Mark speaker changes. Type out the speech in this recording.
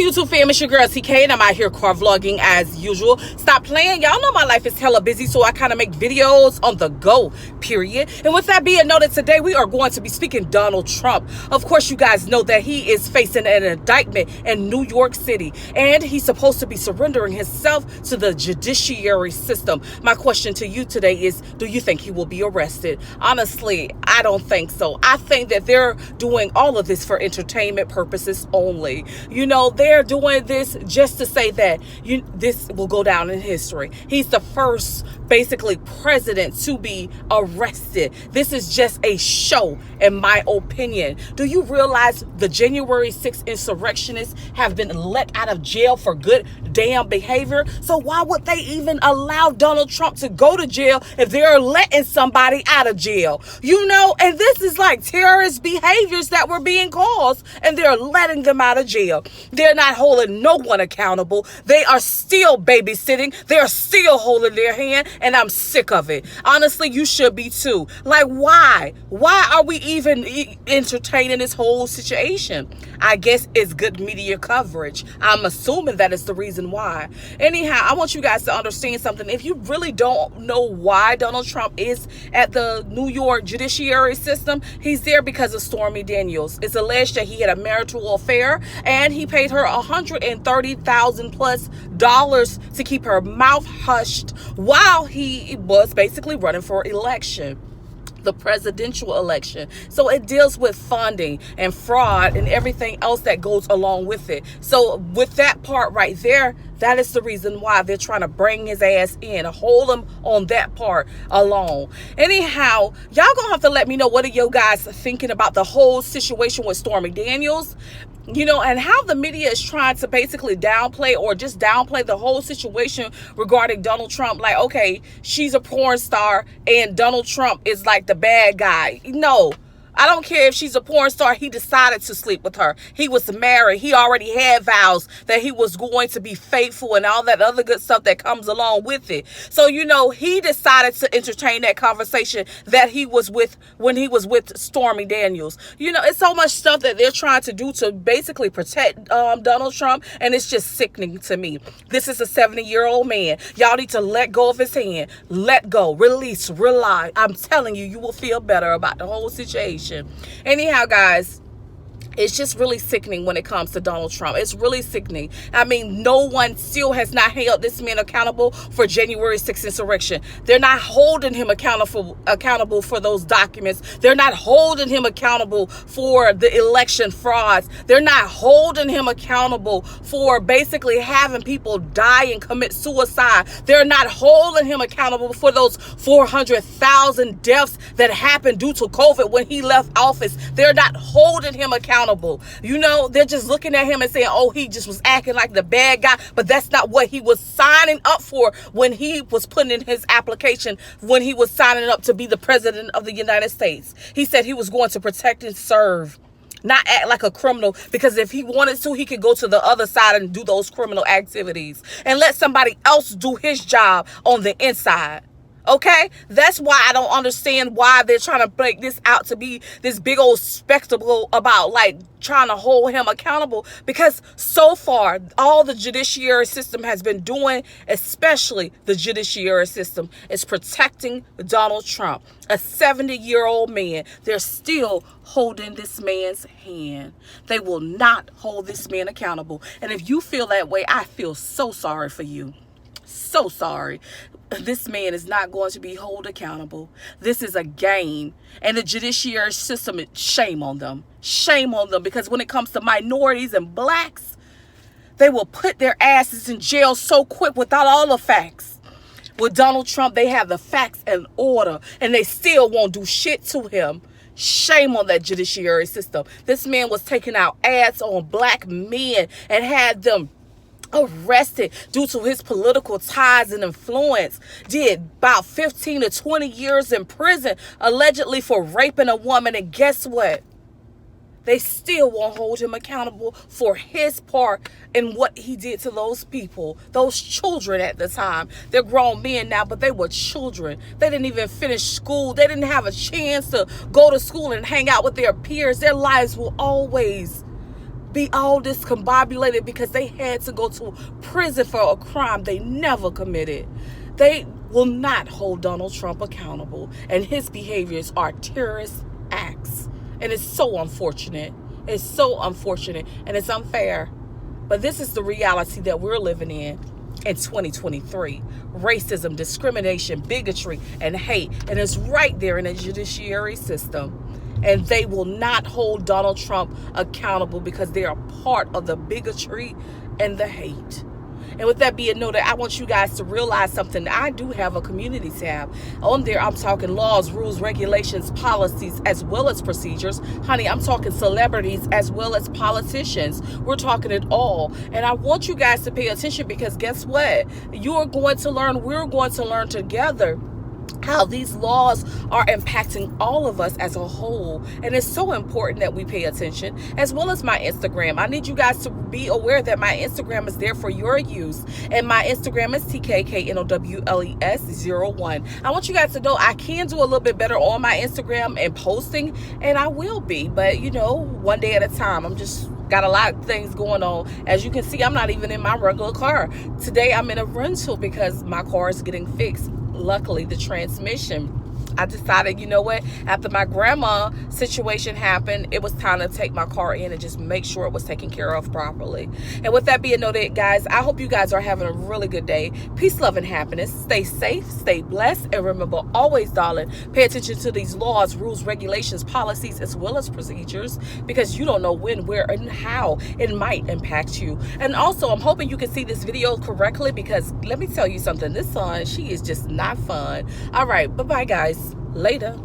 Speaker 1: YouTube fam, it's your girl TK, and I'm out here car vlogging as usual. Stop playing. Y'all know my life is hella busy, so I kind of make videos on the go, period. And with that being noted, today we are going to be speaking Donald Trump. Of course, you guys know that he is facing an indictment in New York City, and he's supposed to be surrendering himself to the judiciary system. My question to you today is, do you think he will be arrested? Honestly, I don't think so. I think that they're doing all of this for entertainment purposes only. You know, they're doing this just to say that this will go down in history. He's the first, basically, president to be arrested. This is just a show, in my opinion. Do you realize the January 6th insurrectionists have been let out of jail for good damn behavior? So why would they even allow Donald Trump to go to jail if they're letting somebody out of jail? You know, and this is like terrorist behaviors that were being caused, and they're letting them out of jail. They're not holding no one accountable. They are still babysitting. They're still holding their hand, and I'm sick of it. Honestly, you should be too. Like, why? Why are we even entertaining this whole situation? I guess it's good media coverage. I'm assuming that is the reason why. Anyhow, I want you guys to understand something. If you really don't know why Donald Trump is at the New York judiciary system, he's there because of Stormy Daniels. It's alleged that he had a marital affair, and he paid her $130,000 plus to keep her mouth hushed while he was basically running for election, the presidential election. So it deals with funding and fraud and everything else that goes along with it. So with that part right there, that is the reason why they're trying to bring his ass in, hold him on that part alone. Anyhow, y'all gonna have to let me know what are you guys thinking about the whole situation with Stormy Daniels, you know, and how the media is trying to basically downplay or just downplay the whole situation regarding Donald Trump. Like, okay, she's a porn star and Donald Trump is like the bad guy. No. I don't care if she's a porn star. He decided to sleep with her. He was married. He already had vows that he was going to be faithful and all that other good stuff that comes along with it. So, you know, he decided to entertain that conversation that he was with when he was with Stormy Daniels. You know, it's so much stuff that they're trying to do to basically protect Donald Trump, and it's just sickening to me. This is a 70-year-old man. Y'all need to let go of his hand. Let go. Release. Rely. I'm telling you, you will feel better about the whole situation. Anyhow, guys, it's just really sickening when it comes to Donald Trump. It's really sickening. I mean, no one still has not held this man accountable for January 6th insurrection. They're not holding him accountable for those documents. They're not holding him accountable for the election frauds. They're not holding him accountable for basically having people die and commit suicide. They're not holding him accountable for those 400,000 deaths that happened due to COVID when he left office. They're not holding him accountable. You know, they're just looking at him and saying, oh, he just was acting like the bad guy. But that's not what he was signing up for when he was putting in his application, when he was signing up to be the president of the United States. He said he was going to protect and serve, not act like a criminal, because if he wanted to, he could go to the other side and do those criminal activities and let somebody else do his job on the inside. Okay, that's why I don't understand why they're trying to make this out to be this big old spectacle about like trying to hold him accountable, because so far all the judiciary system has been doing, especially the judiciary system, is protecting Donald Trump, a 70-year-old man. They're still holding this man's hand. They will not hold this man accountable. And if you feel that way, I feel so sorry for you. So sorry. This man is not going to be held accountable. This is a game. And the judiciary system, shame on them. Shame on them. Because when it comes to minorities and blacks, they will put their asses in jail so quick without all the facts. With Donald Trump, they have the facts in order, and they still won't do shit to him. Shame on that judiciary system. This man was taking out ads on black men and had them arrested due to his political ties and influence. Did about 15 to 20 years in prison, allegedly for raping a woman. And guess what? They still won't hold him accountable for his part in what he did to those people, those children at the time. They're grown men now, but they were children. They didn't even finish school. They didn't have a chance to go to school and hang out with their peers. Their lives will always be all discombobulated because they had to go to prison for a crime they never committed. They will not hold Donald Trump accountable, and his behaviors are terrorist acts. And it's so unfortunate. It's so unfortunate, and it's unfair. But this is the reality that we're living in 2023. Racism, discrimination, bigotry, and hate. And it's right there in the judiciary system. And they will not hold Donald Trump accountable because they are part of the bigotry and the hate. And with that being noted, I want you guys to realize something. I do have a community tab. On there, I'm talking laws, rules, regulations, policies, as well as procedures. Honey, I'm talking celebrities as well as politicians. We're talking it all. And I want you guys to pay attention because guess what? You're going to learn, we're going to learn together how these laws are impacting all of us as a whole. And it's so important that we pay attention, as well as my Instagram. I need you guys to be aware that my Instagram is there for your use. And my Instagram is TKKNOWLES01. I want you guys to know I can do a little bit better on my Instagram and posting, and I will be. But, you know, one day at a time. I'm just got a lot of things going on. As you can see, I'm not even in my regular car. Today, I'm in a rental because my car is getting fixed. Luckily, the transmission, I decided, you know what, after my grandma situation happened, it was time to take my car in and just make sure it was taken care of properly. And with that being noted, guys, I hope you guys are having a really good day. Peace, love, and happiness. Stay safe, stay blessed, and remember always, darling, pay attention to these laws, rules, regulations, policies, as well as procedures, because you don't know when, where, and how it might impact you. And also, I'm hoping you can see this video correctly, because let me tell you something, this son, she is just not fun. All right, bye-bye, guys. Later.